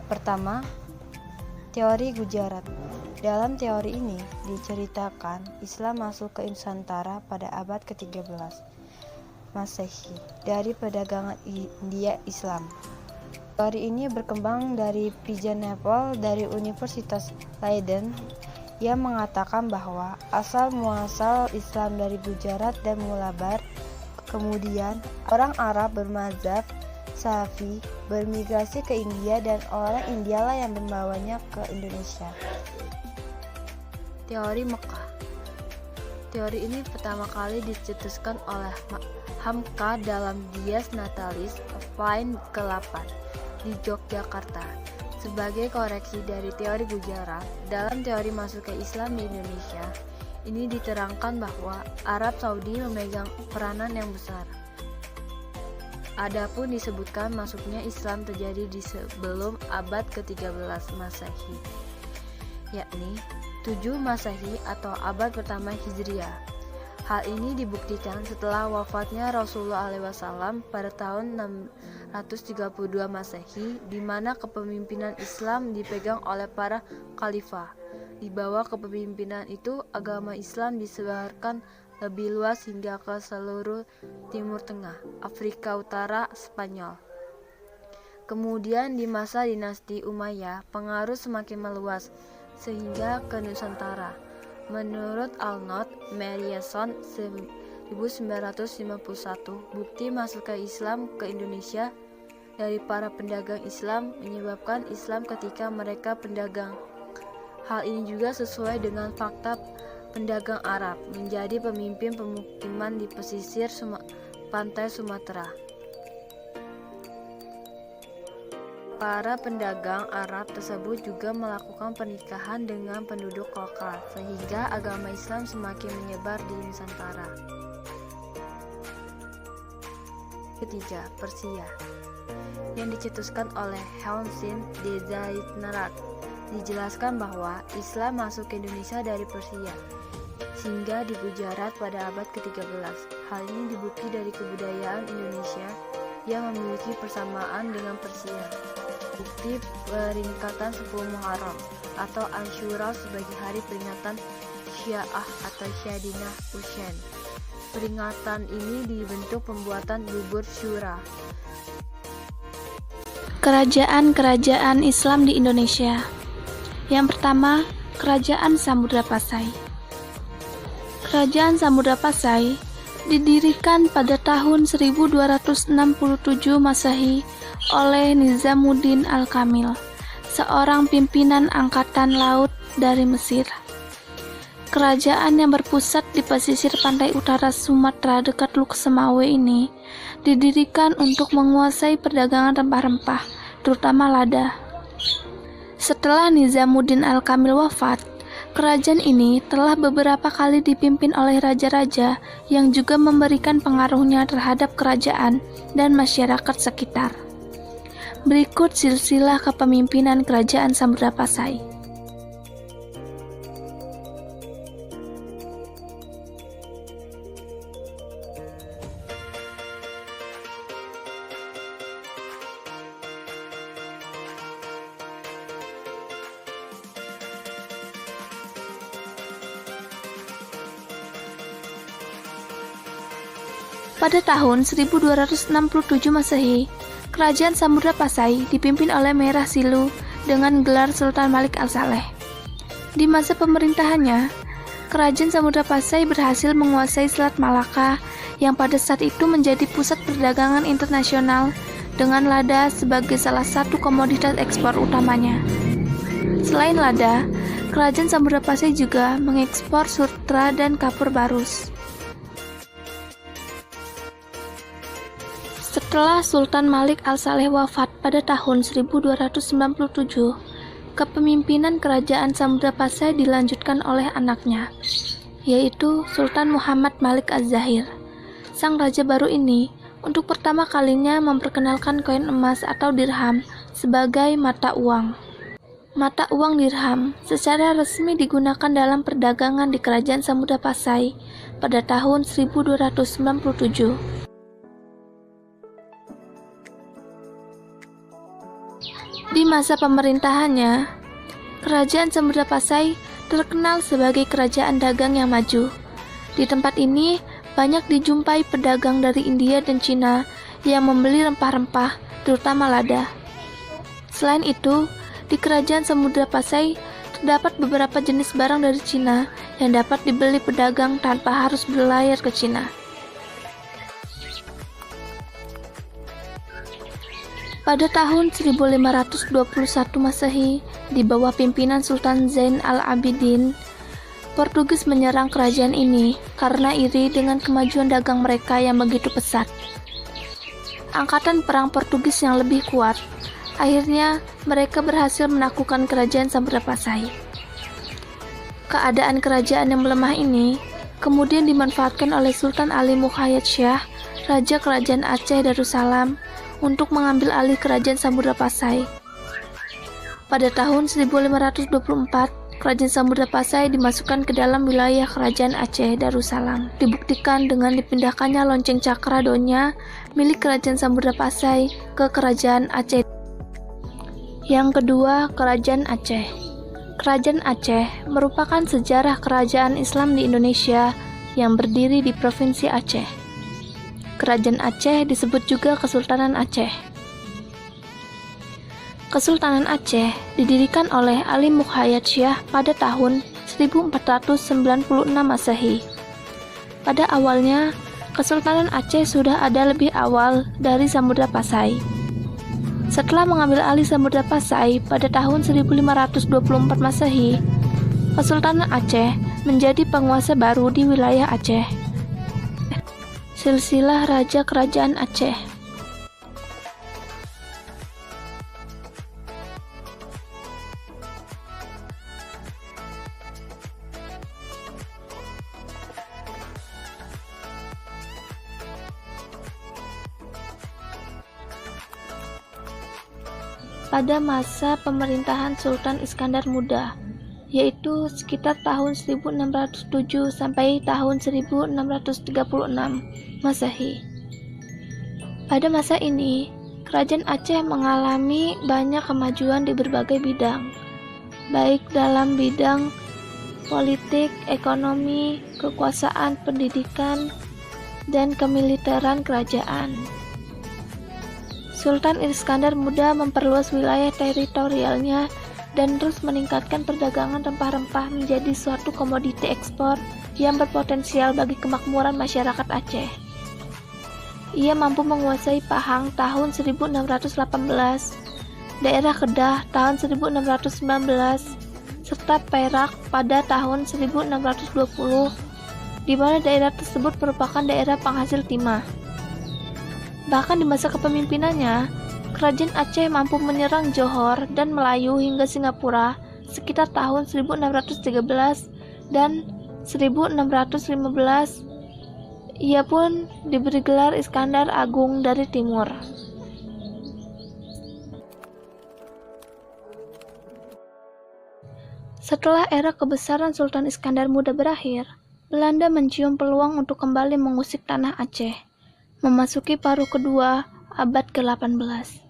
Pertama, teori Gujarat. Dalam teori ini diceritakan Islam masuk ke Nusantara pada abad ke-13 Masehi dari perdagangan India Islam. Teori ini berkembang dari P.J. Nepal dari Universitas Leiden yang mengatakan bahwa asal muasal Islam dari Gujarat dan Malabar. Kemudian orang Arab bermazhab Syafi'i bermigrasi ke India dan orang Indialah yang membawanya ke Indonesia. Teori Mekah. Teori ini pertama kali dicetuskan oleh Hamka dalam Dies Natalis Fine ke-8 di Yogyakarta. Sebagai koreksi dari teori Gujarat, dalam teori masuknya Islam di Indonesia, ini diterangkan bahwa Arab Saudi memegang peranan yang besar. Adapun disebutkan masuknya Islam terjadi di sebelum abad ke-13 Masehi, yakni 7 Masehi atau abad pertama Hijriah. Hal ini dibuktikan setelah wafatnya Rasulullah SAW pada tahun 632 Masehi, di mana kepemimpinan Islam dipegang oleh para khalifah. Di bawah kepemimpinan itu, agama Islam disebarkan lebih luas hingga ke seluruh Timur Tengah, Afrika Utara, Spanyol. Kemudian di masa dinasti Umayyah, pengaruh semakin meluas sehingga ke Nusantara. Menurut Arnold Marienson 1951, bukti masuknya Islam ke Indonesia dari para pedagang Islam menyebabkan Islam ketika mereka pedagang. Hal ini juga sesuai dengan fakta pedagang Arab menjadi pemimpin pemukiman di pesisir pantai Sumatera. Para pedagang Arab tersebut juga melakukan pernikahan dengan penduduk lokal, sehingga agama Islam semakin menyebar di Nusantara. Ketiga, Persia, yang dicetuskan oleh Hussein de Zaitnarat. Dijelaskan bahwa Islam masuk ke Indonesia dari Persia, sehingga di Gujarat pada abad ke-13. Hal ini dibukti dari kebudayaan Indonesia yang memiliki persamaan dengan Persia. Bukti peringatan 10 Muharram atau Asyura sebagai hari peringatan Syiah atau Syadinah Husain. Peringatan ini dibentuk pembuatan bubur syura. Kerajaan-kerajaan Islam di Indonesia. Yang pertama, Kerajaan Samudra Pasai. Kerajaan Samudra Pasai didirikan pada tahun 1267 Masehi oleh Nizamuddin Al-Kamil, seorang pimpinan angkatan laut dari Mesir. Kerajaan yang berpusat di pesisir pantai utara Sumatera dekat Luksemawe ini didirikan untuk menguasai perdagangan rempah-rempah, terutama lada. Setelah Nizamuddin Al-Kamil wafat, kerajaan ini telah beberapa kali dipimpin oleh raja-raja yang juga memberikan pengaruhnya terhadap kerajaan dan masyarakat sekitar. Berikut silsilah kepemimpinan Kerajaan Samudra Pasai. Pada tahun 1267 Masehi, Kerajaan Samudra Pasai dipimpin oleh Merah Silu dengan gelar Sultan Malik Al-Saleh. Di masa pemerintahannya, Kerajaan Samudra Pasai berhasil menguasai Selat Malaka yang pada saat itu menjadi pusat perdagangan internasional dengan lada sebagai salah satu komoditas ekspor utamanya. Selain lada, Kerajaan Samudra Pasai juga mengekspor sutra dan kapur barus. Setelah Sultan Malik Al-Saleh wafat pada tahun 1297, kepemimpinan Kerajaan Samudra Pasai dilanjutkan oleh anaknya, yaitu Sultan Muhammad Malik Az-Zahir. Sang raja baru ini untuk pertama kalinya memperkenalkan koin emas atau dirham sebagai mata uang. Mata uang dirham secara resmi digunakan dalam perdagangan di Kerajaan Samudra Pasai pada tahun 1297. Di masa pemerintahannya, Kerajaan Samudra Pasai terkenal sebagai kerajaan dagang yang maju. Di tempat ini banyak dijumpai pedagang dari India dan Cina yang membeli rempah-rempah, terutama lada. Selain itu, di Kerajaan Samudra Pasai terdapat beberapa jenis barang dari Cina yang dapat dibeli pedagang tanpa harus berlayar ke Cina. Pada tahun 1521 Masehi, di bawah pimpinan Sultan Zain al-Abidin, Portugis menyerang kerajaan ini karena iri dengan kemajuan dagang mereka yang begitu pesat. Angkatan perang Portugis yang lebih kuat, akhirnya mereka berhasil menaklukkan kerajaan Samudra Pasai. Keadaan kerajaan yang melemah ini kemudian dimanfaatkan oleh Sultan Ali Muqayyad Shah, Raja Kerajaan Aceh Darussalam, untuk mengambil alih kerajaan Samudra Pasai. Pada tahun 1524, kerajaan Samudra Pasai dimasukkan ke dalam wilayah kerajaan Aceh Darussalam. Dibuktikan dengan dipindahkannya lonceng cakra donya milik kerajaan Samudra Pasai ke kerajaan Aceh. Yang kedua, kerajaan Aceh. Kerajaan Aceh merupakan sejarah kerajaan Islam di Indonesia yang berdiri di Provinsi Aceh. Kerajaan Aceh disebut juga Kesultanan Aceh. Kesultanan Aceh didirikan oleh Ali Muqayyad Shah pada tahun 1496 Masehi. Pada awalnya, Kesultanan Aceh sudah ada lebih awal dari Samudra Pasai. Setelah mengambil alih Samudra Pasai pada tahun 1524 Masehi, Kesultanan Aceh menjadi penguasa baru di wilayah Aceh. Silsilah Raja Kerajaan Aceh. Pada masa pemerintahan Sultan Iskandar Muda, yaitu sekitar tahun 1607 sampai tahun 1636 Masehi. Pada masa ini, kerajaan Aceh mengalami banyak kemajuan di berbagai bidang, baik dalam bidang politik, ekonomi, kekuasaan, pendidikan, dan kemiliteran kerajaan. Sultan Iskandar Muda memperluas wilayah teritorialnya dan terus meningkatkan perdagangan rempah-rempah menjadi suatu komoditi ekspor yang berpotensial bagi kemakmuran masyarakat Aceh. Ia mampu menguasai Pahang tahun 1618, daerah Kedah tahun 1619, serta Perak pada tahun 1620, di mana daerah tersebut merupakan daerah penghasil timah. Bahkan di masa kepemimpinannya, kerajaan Aceh mampu menyerang Johor dan Melayu hingga Singapura sekitar tahun 1613 dan 1615. Ia pun diberi gelar Iskandar Agung dari Timur. Setelah era kebesaran Sultan Iskandar Muda berakhir, Belanda mencium peluang untuk kembali mengusik tanah Aceh, memasuki paruh kedua abad ke-18.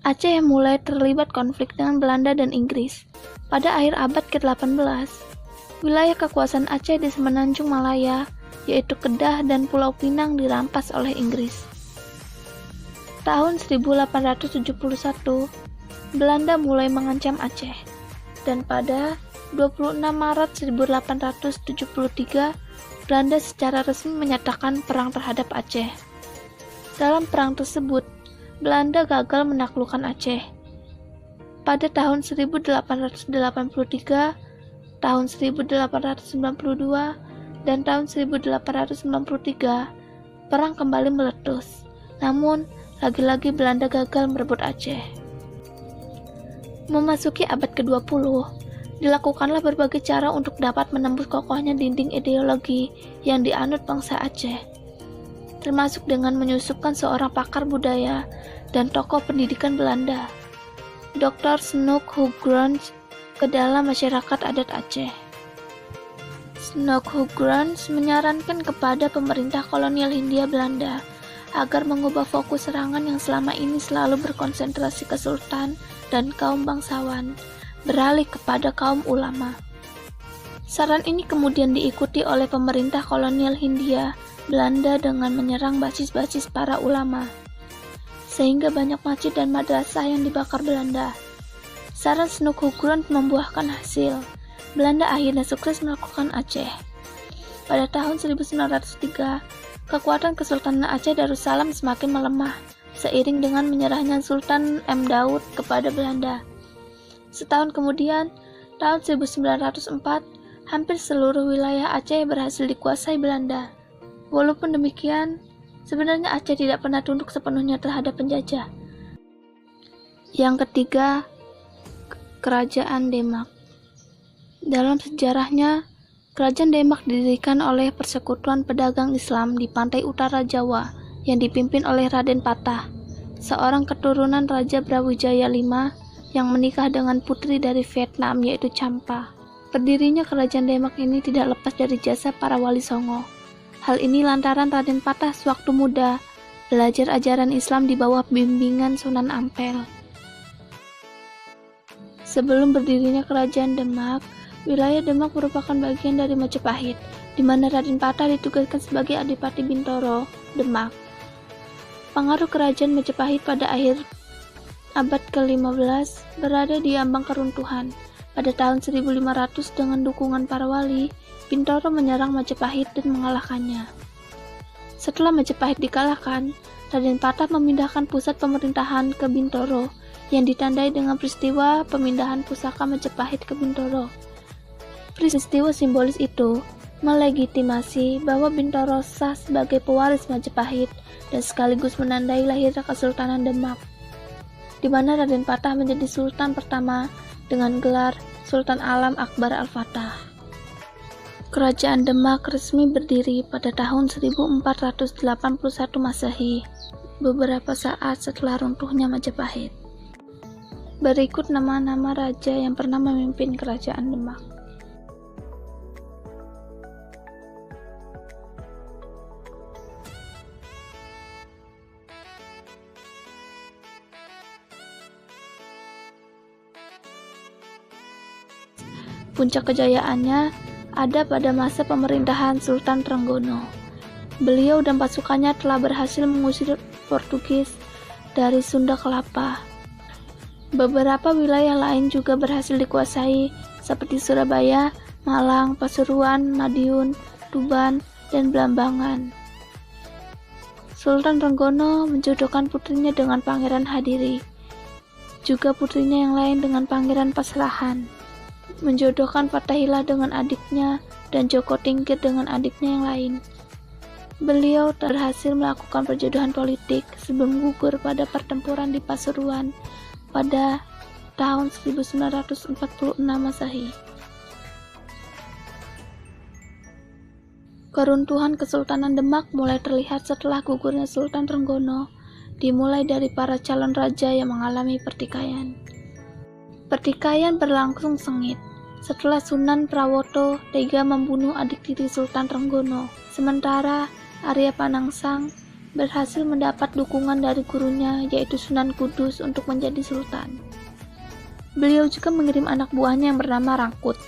Aceh mulai terlibat konflik dengan Belanda dan Inggris. Pada akhir abad ke-18, wilayah kekuasaan Aceh di Semenanjung Malaya, yaitu Kedah dan Pulau Pinang, dirampas oleh Inggris. Tahun 1871, Belanda mulai mengancam Aceh, dan pada 26 Maret 1873, Belanda secara resmi menyatakan perang terhadap Aceh. Dalam perang tersebut, Belanda gagal menaklukkan Aceh. Pada tahun 1883, tahun 1892, dan tahun 1893, perang kembali meletus. Namun, lagi-lagi Belanda gagal merebut Aceh. Memasuki abad ke-20, dilakukanlah berbagai cara untuk dapat menembus kokohnya dinding ideologi yang dianut bangsa Aceh, termasuk dengan menyusupkan seorang pakar budaya dan tokoh pendidikan Belanda, Dr. Snoek Hooggrens, ke dalam masyarakat adat Aceh. Snoek Hooggrens menyarankan kepada pemerintah kolonial Hindia Belanda agar mengubah fokus serangan yang selama ini selalu berkonsentrasi ke sultan dan kaum bangsawan, beralih kepada kaum ulama. Saran ini kemudian diikuti oleh pemerintah kolonial Hindia Belanda dengan menyerang basis-basis para ulama, sehingga banyak masjid dan madrasah yang dibakar Belanda. Saran Snuk Hugron membuahkan hasil. Belanda akhirnya sukses melakukan Aceh. Pada tahun 1903, kekuatan Kesultanan Aceh Darussalam semakin melemah seiring dengan menyerahnya Sultan M. Daud kepada Belanda. Setahun kemudian, tahun 1904, hampir seluruh wilayah Aceh berhasil dikuasai Belanda. Walaupun demikian, sebenarnya Aceh tidak pernah tunduk sepenuhnya terhadap penjajah. Yang ketiga, Kerajaan Demak. Dalam sejarahnya, Kerajaan Demak didirikan oleh persekutuan pedagang Islam di pantai utara Jawa yang dipimpin oleh Raden Patah, seorang keturunan Raja Brawijaya V yang menikah dengan putri dari Vietnam yaitu Champa. Berdirinya Kerajaan Demak ini tidak lepas dari jasa para wali Songo. Hal ini lantaran Raden Patah sewaktu muda belajar ajaran Islam di bawah bimbingan Sunan Ampel. Sebelum berdirinya Kerajaan Demak, wilayah Demak merupakan bagian dari Majapahit, di mana Raden Patah ditugaskan sebagai Adipati Bintoro, Demak. Pengaruh Kerajaan Majapahit pada akhir abad ke-15 berada di ambang keruntuhan. Pada tahun 1500 dengan dukungan para wali, Bintoro menyerang Majapahit dan mengalahkannya. Setelah Majapahit dikalahkan, Raden Patah memindahkan pusat pemerintahan ke Bintoro yang ditandai dengan peristiwa pemindahan pusaka Majapahit ke Bintoro. Peristiwa simbolis itu melegitimasi bahwa Bintoro sah sebagai pewaris Majapahit dan sekaligus menandai lahirnya Kesultanan Demak, di mana Raden Patah menjadi sultan pertama dengan gelar Sultan Alam Akbar Al-Fatah. Kerajaan Demak resmi berdiri pada tahun 1481 Masehi, beberapa saat setelah runtuhnya Majapahit. Berikut nama-nama raja yang pernah memimpin Kerajaan Demak. Puncak kejayaannya ada pada masa pemerintahan Sultan Trenggono. Beliau dan pasukannya telah berhasil mengusir Portugis dari Sunda Kelapa. Beberapa wilayah lain juga berhasil dikuasai, seperti Surabaya, Malang, Pasuruan, Madiun, Tuban, dan Blambangan. Sultan Trenggono menjodohkan putrinya dengan Pangeran Hadiri, juga putrinya yang lain dengan Pangeran Pasrahan, menjodohkan Fatahillah dengan adiknya dan Joko Tingkir dengan adiknya yang lain. Beliau berhasil melakukan perjodohan politik sebelum gugur pada pertempuran di Pasuruan pada tahun 1946 Masehi. Keruntuhan Kesultanan Demak mulai terlihat setelah gugurnya Sultan Trenggono, dimulai dari para calon raja yang mengalami pertikaian. Pertikaian berlangsung sengit setelah Sunan Prawoto tega membunuh adik tiri Sultan Trenggono, sementara Arya Panangsang berhasil mendapat dukungan dari gurunya yaitu Sunan Kudus untuk menjadi sultan. Beliau juga mengirim anak buahnya yang bernama Rangkut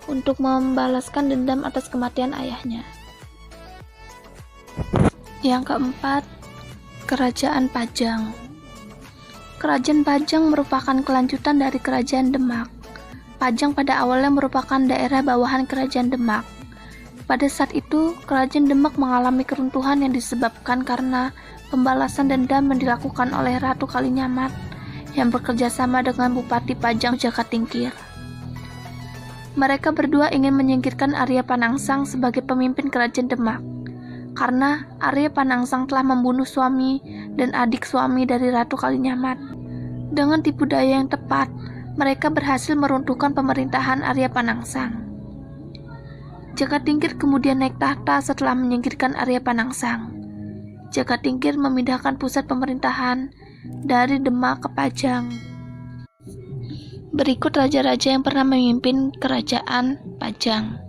untuk membalaskan dendam atas kematian ayahnya. Yang keempat, Kerajaan Pajang. Kerajaan Pajang merupakan kelanjutan dari Kerajaan Demak. Pajang pada awalnya merupakan daerah bawahan Kerajaan Demak. Pada saat itu, Kerajaan Demak mengalami keruntuhan yang disebabkan karena pembalasan dendam yang dilakukan oleh Ratu Kalinyamat yang bekerja sama dengan Bupati Pajang Jaka Tingkir. Mereka berdua ingin menyingkirkan Arya Panangsang sebagai pemimpin Kerajaan Demak, karena Arya Panangsang telah membunuh suami dan adik suami dari Ratu Kalinyamat. Dengan tipu daya yang tepat, mereka berhasil meruntuhkan pemerintahan Arya Panangsang. Jaka Tingkir kemudian naik tahta setelah menyingkirkan Arya Panangsang. Jaka Tingkir memindahkan pusat pemerintahan dari Demak ke Pajang. Berikut raja-raja yang pernah memimpin Kerajaan Pajang.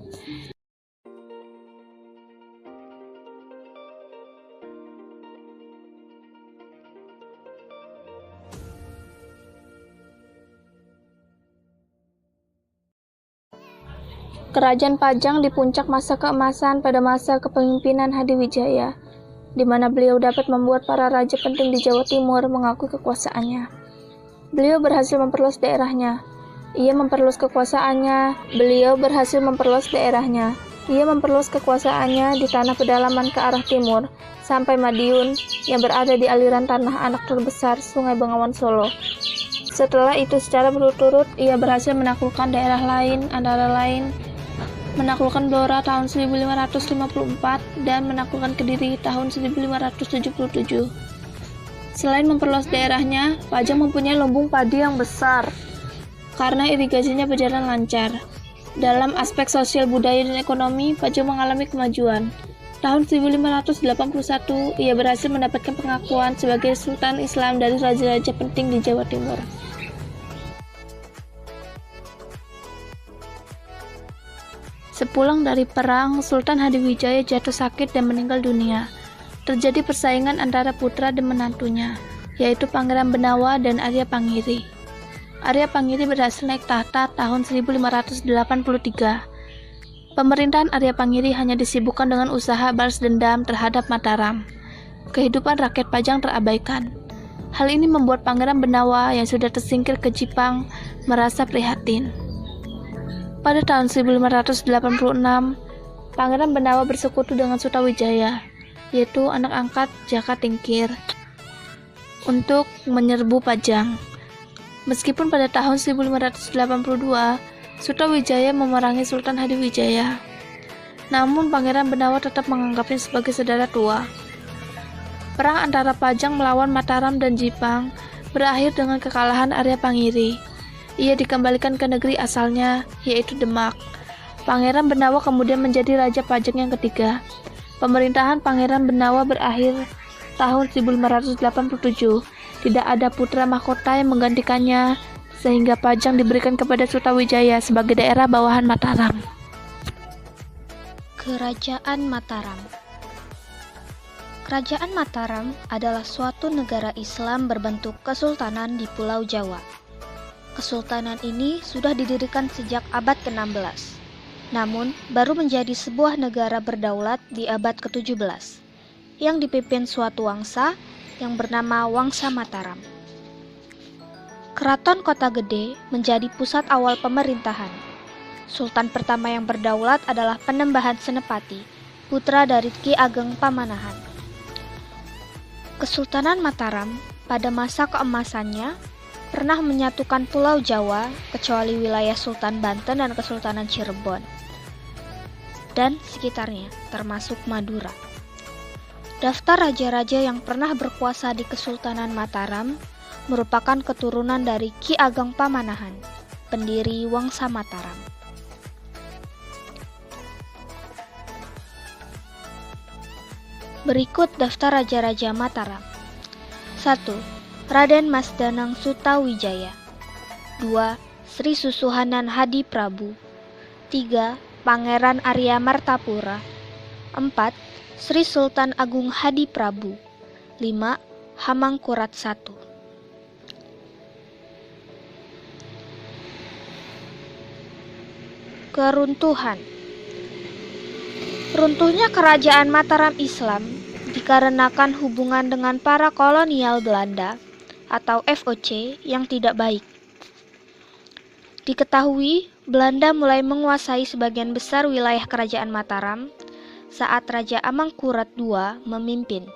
Kerajaan Pajang di puncak masa keemasan pada masa kepemimpinan Hadiwijaya, di mana beliau dapat membuat para raja penting di Jawa Timur mengakui kekuasaannya. Beliau berhasil memperluas daerahnya. Ia memperluas kekuasaannya di tanah pedalaman ke arah timur, sampai Madiun yang berada di aliran tanah anak terbesar Sungai Bengawan Solo. Setelah itu secara berturut-turut ia berhasil menaklukkan daerah lain, antara lain menaklukkan Blora tahun 1554 dan menaklukkan Kediri tahun 1577. Selain memperluas daerahnya, Pajang mempunyai lumbung padi yang besar karena irigasinya berjalan lancar. Dalam aspek sosial, budaya, dan ekonomi, Pajang mengalami kemajuan. Tahun 1581, ia berhasil mendapatkan pengakuan sebagai Sultan Islam dari raja-raja penting di Jawa Timur. Sepulang dari perang, Sultan Hadiwijaya jatuh sakit dan meninggal dunia. Terjadi persaingan antara putra dan menantunya, yaitu Pangeran Benawa dan Arya Pangiri. Arya Pangiri berhasil naik tahta tahun 1583. Pemerintahan Arya Pangiri hanya disibukkan dengan usaha balas dendam terhadap Mataram. Kehidupan rakyat Pajang terabaikan. Hal ini membuat Pangeran Benawa yang sudah tersingkir ke Jipang merasa prihatin. Pada tahun 1586, Pangeran Benawa bersekutu dengan Sutawijaya, yaitu anak angkat Jaka Tingkir, untuk menyerbu Pajang. Meskipun pada tahun 1582, Sutawijaya memerangi Sultan Hadiwijaya, namun Pangeran Benawa tetap menganggapnya sebagai saudara tua. Perang antara Pajang melawan Mataram dan Jipang berakhir dengan kekalahan Arya Pangiri. Ia dikembalikan ke negeri asalnya, yaitu Demak. Pangeran Benawa kemudian menjadi Raja Pajang yang ketiga. Pemerintahan Pangeran Benawa berakhir tahun 1587. Tidak ada putra mahkota yang menggantikannya, sehingga Pajang diberikan kepada Sutawijaya sebagai daerah bawahan Mataram. Kerajaan Mataram. Kerajaan Mataram adalah suatu negara Islam berbentuk kesultanan di Pulau Jawa. Kesultanan ini sudah didirikan sejak abad ke-16, namun baru menjadi sebuah negara berdaulat di abad ke-17, yang dipimpin suatu wangsa yang bernama Wangsa Mataram. Keraton Kota Gede menjadi pusat awal pemerintahan. Sultan pertama yang berdaulat adalah Penembahan Senepati, putra dari Ki Ageng Pamanahan. Kesultanan Mataram pada masa keemasannya pernah menyatukan Pulau Jawa kecuali wilayah Sultan Banten dan Kesultanan Cirebon dan sekitarnya, termasuk Madura. Daftar raja-raja yang pernah berkuasa di Kesultanan Mataram merupakan keturunan dari Ki Ageng Pamanahan, pendiri Wangsa Mataram. Berikut daftar raja-raja Mataram. 1. Raden Mas Danang Sutawijaya. 2. Sri Susuhanan Hadi Prabu. 3. Pangeran Arya Martapura. 4. Sri Sultan Agung Hadi Prabu. 5. Hamangkurat I. Keruntuhan. Runtuhnya kerajaan Mataram Islam dikarenakan hubungan dengan para kolonial Belanda atau VOC yang tidak baik. Diketahui, Belanda mulai menguasai sebagian besar wilayah kerajaan Mataram saat Raja Amangkurat II memimpin.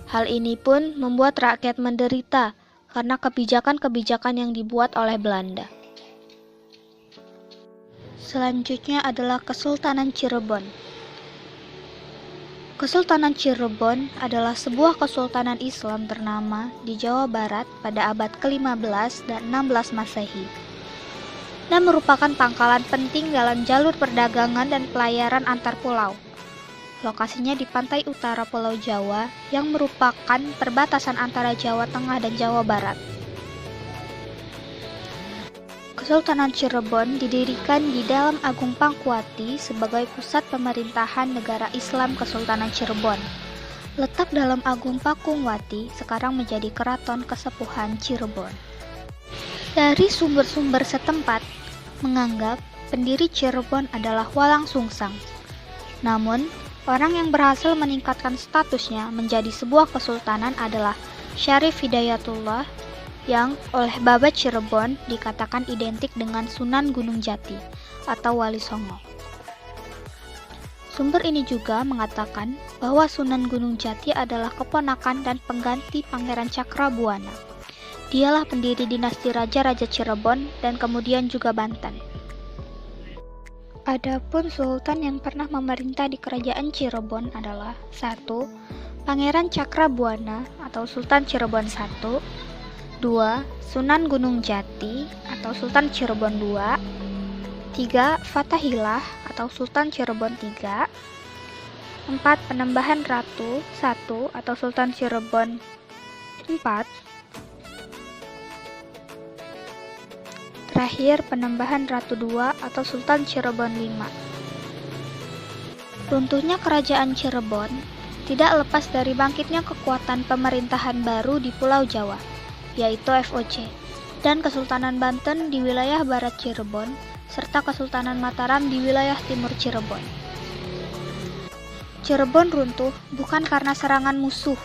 Hal ini pun membuat rakyat menderita karena kebijakan-kebijakan yang dibuat oleh Belanda. Selanjutnya adalah Kesultanan Cirebon. Kesultanan Cirebon adalah sebuah kesultanan Islam ternama di Jawa Barat pada abad ke-15 dan 16 Masehi, dan merupakan pangkalan penting dalam jalur perdagangan dan pelayaran antar pulau. Lokasinya di pantai utara Pulau Jawa yang merupakan perbatasan antara Jawa Tengah dan Jawa Barat. Kesultanan Cirebon didirikan di dalam Agung Pangkuati sebagai pusat pemerintahan negara Islam Kesultanan Cirebon. Letak dalam Agung Pakungwati sekarang menjadi Keraton Kesepuhan Cirebon. Dari sumber-sumber setempat menganggap pendiri Cirebon adalah Walang Sungsang. Namun, orang yang berhasil meningkatkan statusnya menjadi sebuah kesultanan adalah Syarif Hidayatullah yang oleh Babat Cirebon dikatakan identik dengan Sunan Gunung Jati atau Wali Songo. Sumber ini juga mengatakan bahwa Sunan Gunung Jati adalah keponakan dan pengganti Pangeran Cakrabuana. Dialah pendiri dinasti Raja-Raja Cirebon dan kemudian juga Banten. Adapun sultan yang pernah memerintah di kerajaan Cirebon adalah 1. Pangeran Cakrabuana atau Sultan Cirebon I, 2. Sunan Gunung Jati atau Sultan Cirebon II, 3. Fatahillah atau Sultan Cirebon III, 4. Penembahan Ratu I atau Sultan Cirebon IV, terakhir Penembahan Ratu II atau Sultan Cirebon V. Runtuhnya kerajaan Cirebon tidak lepas dari bangkitnya kekuatan pemerintahan baru di Pulau Jawa, yaitu VOC, dan Kesultanan Banten di wilayah barat Cirebon, serta Kesultanan Mataram di wilayah timur Cirebon. Cirebon runtuh bukan karena serangan musuh,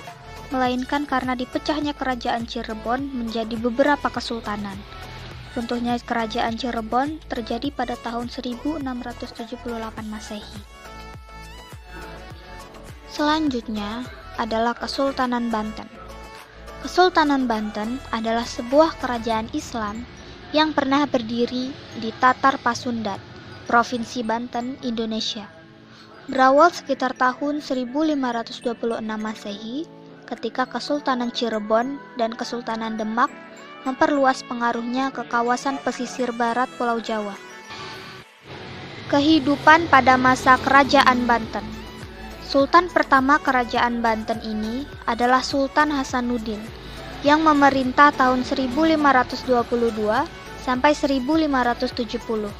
melainkan karena dipecahnya kerajaan Cirebon menjadi beberapa kesultanan. Runtuhnya kerajaan Cirebon terjadi pada tahun 1678 Masehi. Selanjutnya adalah Kesultanan Banten. Kesultanan Banten adalah sebuah kerajaan Islam yang pernah berdiri di Tatar Pasundan, Provinsi Banten, Indonesia. Berawal sekitar tahun 1526 Masehi, ketika Kesultanan Cirebon dan Kesultanan Demak memperluas pengaruhnya ke kawasan pesisir barat Pulau Jawa. Kehidupan pada masa Kerajaan Banten. Sultan pertama Kerajaan Banten ini adalah Sultan Hasanuddin yang memerintah tahun 1522 sampai 1570.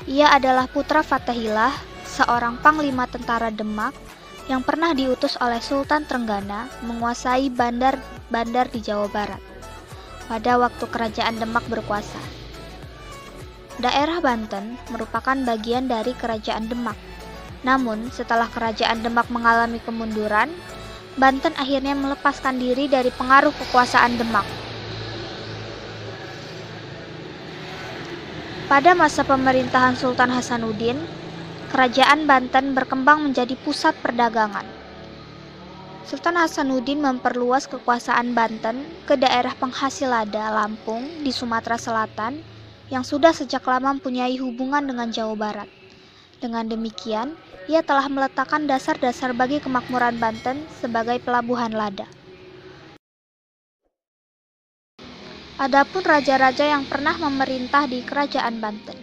Ia adalah putra Fatahillah, seorang panglima tentara Demak yang pernah diutus oleh Sultan Trenggana menguasai bandar-bandar di Jawa Barat pada waktu Kerajaan Demak berkuasa. Daerah Banten merupakan bagian dari Kerajaan Demak. Namun, setelah Kerajaan Demak mengalami kemunduran, Banten akhirnya melepaskan diri dari pengaruh kekuasaan Demak. Pada masa pemerintahan Sultan Hasanuddin, Kerajaan Banten berkembang menjadi pusat perdagangan. Sultan Hasanuddin memperluas kekuasaan Banten ke daerah penghasil lada Lampung di Sumatera Selatan yang sudah sejak lama mempunyai hubungan dengan Jawa Barat. Dengan demikian, ia telah meletakkan dasar-dasar bagi kemakmuran Banten sebagai pelabuhan lada. Adapun raja-raja yang pernah memerintah di Kerajaan Banten.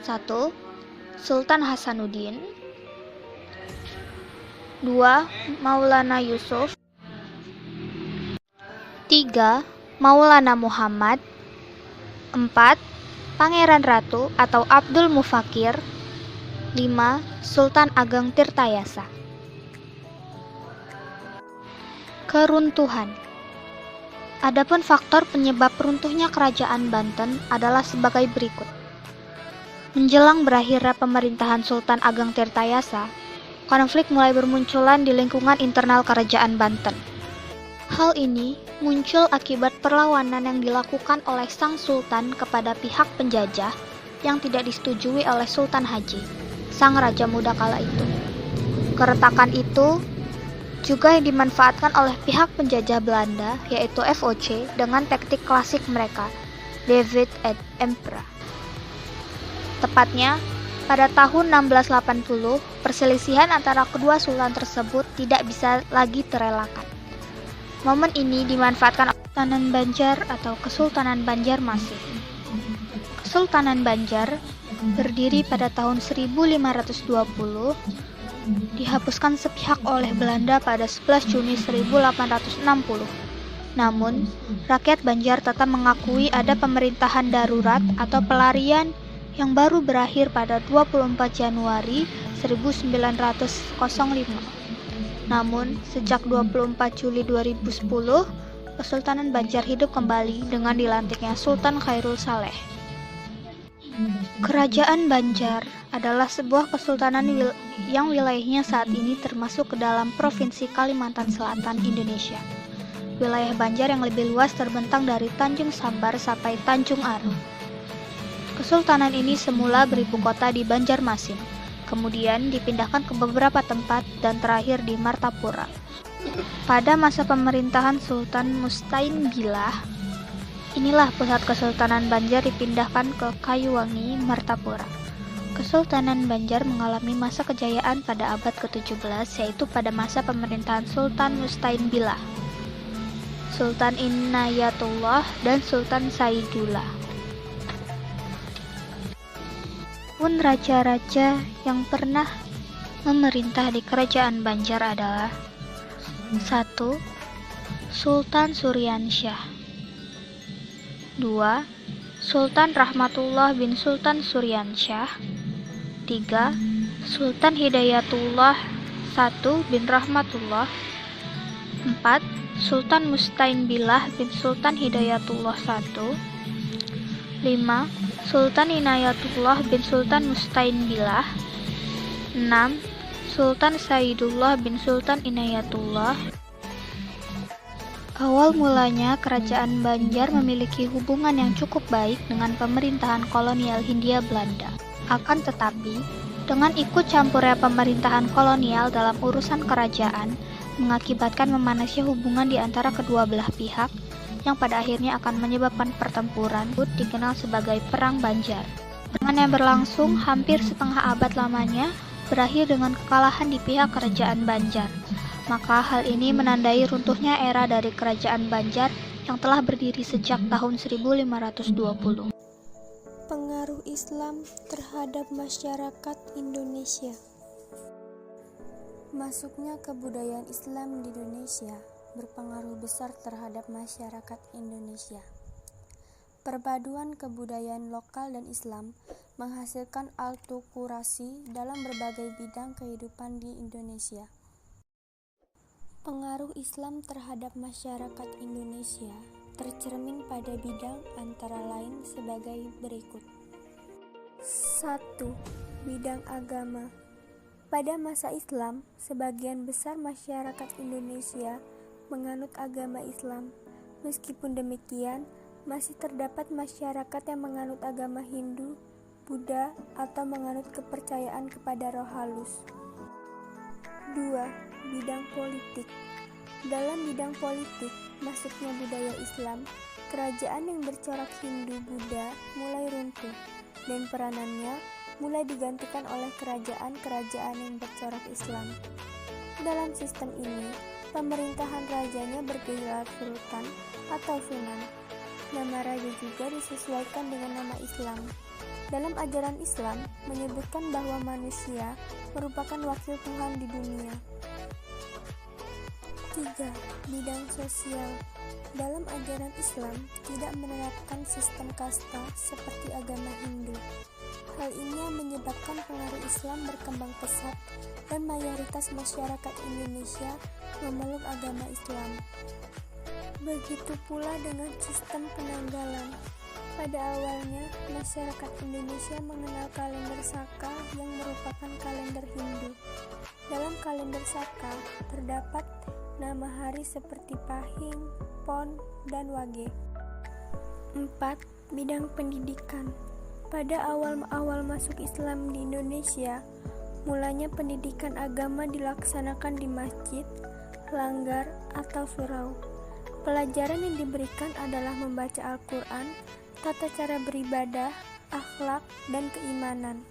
1. Sultan Hasanuddin. 2. Maulana Yusuf. 3. Maulana Muhammad. 4. Pangeran Ratu atau Abdul Mufakir. 5. Sultan Ageng Tirtayasa. Keruntuhan. Adapun faktor penyebab runtuhnya Kerajaan Banten adalah sebagai berikut. Menjelang berakhirnya pemerintahan Sultan Ageng Tirtayasa, konflik mulai bermunculan di lingkungan internal Kerajaan Banten. Hal ini muncul akibat perlawanan yang dilakukan oleh sang sultan kepada pihak penjajah yang tidak disetujui oleh Sultan Haji, sang raja muda kala itu. Keretakan itu juga yang dimanfaatkan oleh pihak penjajah Belanda, yaitu VOC, dengan taktik klasik mereka, divide et impera. Tepatnya, pada tahun 1680, perselisihan antara kedua sultan tersebut tidak bisa lagi terelakkan. Momen ini dimanfaatkan oleh Kesultanan Banjar atau Kesultanan Banjarmasin. Kesultanan Banjar berdiri pada tahun 1520, dihapuskan sepihak oleh Belanda pada 11 Juni 1860. Namun, rakyat Banjar tetap mengakui ada pemerintahan darurat atau pelarian yang baru berakhir pada 24 Januari 1905. Namun, sejak 24 Juli 2010, Kesultanan Banjar hidup kembali dengan dilantiknya Sultan Khairul Saleh. Kerajaan Banjar adalah sebuah kesultanan yang wilayahnya saat ini termasuk ke dalam Provinsi Kalimantan Selatan, Indonesia. Wilayah Banjar yang lebih luas terbentang dari Tanjung Sambar sampai Tanjung Aru. Kesultanan ini semula beribu kota di Banjarmasin, kemudian dipindahkan ke beberapa tempat dan terakhir di Martapura. Pada masa pemerintahan Sultan Mustain Billah, inilah pusat Kesultanan Banjar dipindahkan ke Kayuwangi, Martapura. Kesultanan Banjar mengalami masa kejayaan pada abad ke-17, yaitu pada masa pemerintahan Sultan Mustain Billah, Sultan Inayatullah, dan Sultan Saidullah. Pun raja-raja yang pernah memerintah di kerajaan Banjar adalah 1. Sultan Suryansyah, 2. Sultan Rahmatullah bin Sultan Suryansyah, 3. Sultan Hidayatullah I bin Rahmatullah, 4. Sultan Mustain Billah bin Sultan Hidayatullah I, 5. Sultan Inayatullah bin Sultan Mustain Billah, 6. Sultan Saidullah bin Sultan Inayatullah. Awal mulanya kerajaan Banjar memiliki hubungan yang cukup baik dengan pemerintahan kolonial Hindia Belanda. Akan tetapi, dengan ikut campurnya pemerintahan kolonial dalam urusan kerajaan, mengakibatkan memanasnya hubungan di antara kedua belah pihak, yang pada akhirnya akan menyebabkan pertempuran dikenal sebagai Perang Banjar. Dengan yang berlangsung hampir setengah abad lamanya, berakhir dengan kekalahan di pihak kerajaan Banjar. Maka hal ini menandai runtuhnya era dari kerajaan Banjar yang telah berdiri sejak tahun 1520. Pengaruh Islam terhadap masyarakat Indonesia. Masuknya kebudayaan Islam di Indonesia berpengaruh besar terhadap masyarakat Indonesia. Perpaduan kebudayaan lokal dan Islam menghasilkan alkulturasi dalam berbagai bidang kehidupan di Indonesia. Pengaruh Islam terhadap masyarakat Indonesia tercermin pada bidang antara lain sebagai berikut. 1. Bidang agama. Pada masa Islam, sebagian besar masyarakat Indonesia menganut agama Islam. Meskipun demikian, masih terdapat masyarakat yang menganut agama Hindu, Buddha, atau menganut kepercayaan kepada roh halus. 2. Bidang politik. Dalam bidang politik, masuknya budaya Islam, kerajaan yang bercorak Hindu-Buddha mulai runtuh, dan peranannya mulai digantikan oleh kerajaan-kerajaan yang bercorak Islam. Dalam sistem ini, pemerintahan rajanya bergelar sultan atau sunan. Nama raja juga disesuaikan dengan nama Islam. Dalam ajaran Islam, menyebutkan bahwa manusia merupakan wakil Tuhan di dunia. 3. Bidang sosial. Dalam ajaran Islam, tidak menerapkan sistem kasta seperti agama Hindu. Hal ini menyebabkan pengaruh Islam berkembang pesat dan mayoritas masyarakat Indonesia memeluk agama Islam. Begitu pula dengan sistem penanggalan. Pada awalnya, masyarakat Indonesia mengenal kalender Saka yang merupakan kalender Hindu. Dalam kalender Saka, terdapat nama hari seperti Pahing, Pon, dan Wage. 4. Bidang pendidikan. Pada awal masuk Islam di Indonesia, mulanya pendidikan agama dilaksanakan di masjid, langgar, atau surau. Pelajaran yang diberikan adalah membaca Al-Quran, tata cara beribadah, akhlak, dan keimanan.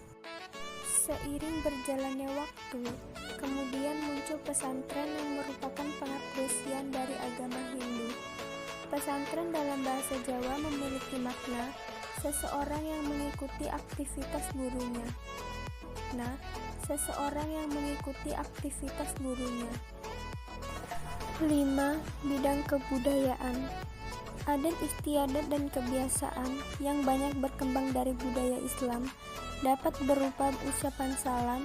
Seiring berjalannya waktu, kemudian muncul pesantren yang merupakan pengekspresian dari agama Hindu. Pesantren dalam bahasa Jawa memiliki makna seseorang yang mengikuti aktivitas gurunya. Nah, seseorang yang mengikuti aktivitas gurunya. 5. Bidang kebudayaan. Adat istiadat dan kebiasaan yang banyak berkembang dari budaya Islam dapat berupa ucapan salam,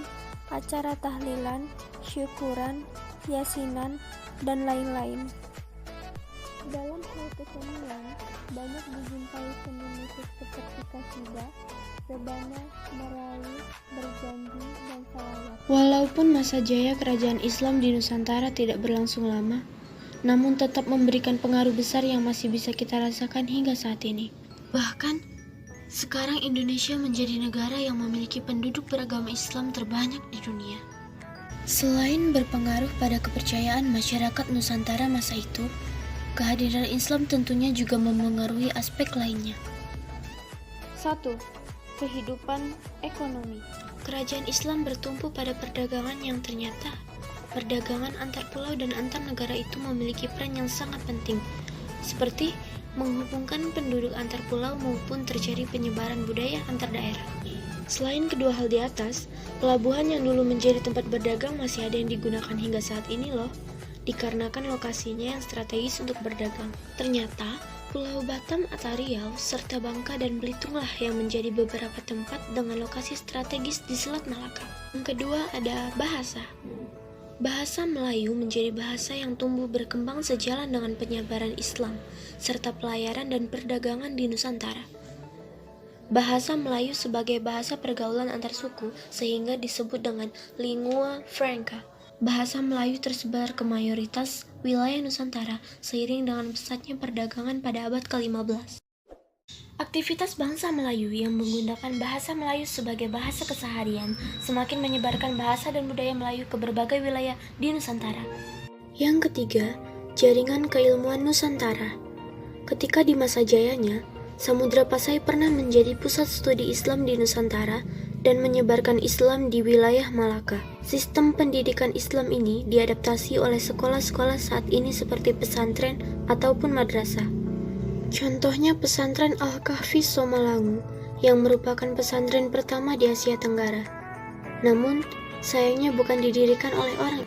acara tahlilan, syukuran, yasinan, dan lain-lain. Dalam hal kesenian, banyak dijumpai seni musik seperti kasidah, rebana, merawih, berjanji, dan salawat. Walaupun masa jaya kerajaan Islam di Nusantara tidak berlangsung lama, namun tetap memberikan pengaruh besar yang masih bisa kita rasakan hingga saat ini. Bahkan, sekarang Indonesia menjadi negara yang memiliki penduduk beragama Islam terbanyak di dunia. Selain berpengaruh pada kepercayaan masyarakat Nusantara masa itu, kehadiran Islam tentunya juga memengaruhi aspek lainnya. 1. Kehidupan ekonomi. Kerajaan Islam bertumpu pada perdagangan yang ternyata perdagangan antar pulau dan antar negara itu memiliki peran yang sangat penting, seperti menghubungkan penduduk antar pulau maupun terjadi penyebaran budaya antar daerah. Selain kedua hal di atas, pelabuhan yang dulu menjadi tempat berdagang masih ada yang digunakan hingga saat ini loh, dikarenakan lokasinya yang strategis untuk berdagang. Ternyata, Pulau Batam atau Riau, serta Bangka dan Belitung lah yang menjadi beberapa tempat dengan lokasi strategis di Selat Malaka. Yang kedua ada bahasa. Bahasa Melayu menjadi bahasa yang tumbuh berkembang sejalan dengan penyebaran Islam, serta pelayaran dan perdagangan di Nusantara. Bahasa Melayu sebagai bahasa pergaulan antar suku sehingga disebut dengan lingua franca. Bahasa Melayu tersebar ke mayoritas wilayah Nusantara seiring dengan pesatnya perdagangan pada abad ke-15. Aktivitas bangsa Melayu yang menggunakan bahasa Melayu sebagai bahasa keseharian semakin menyebarkan bahasa dan budaya Melayu ke berbagai wilayah di Nusantara. Yang ketiga, jaringan keilmuan Nusantara. Ketika di masa jayanya, Samudra Pasai pernah menjadi pusat studi Islam di Nusantara dan menyebarkan Islam di wilayah Malaka. Sistem pendidikan Islam ini diadaptasi oleh sekolah-sekolah saat ini seperti pesantren ataupun madrasah. Contohnya pesantren Al-Kahfi Somalangu yang merupakan pesantren pertama di Asia Tenggara. Namun, sayangnya bukan didirikan oleh orang.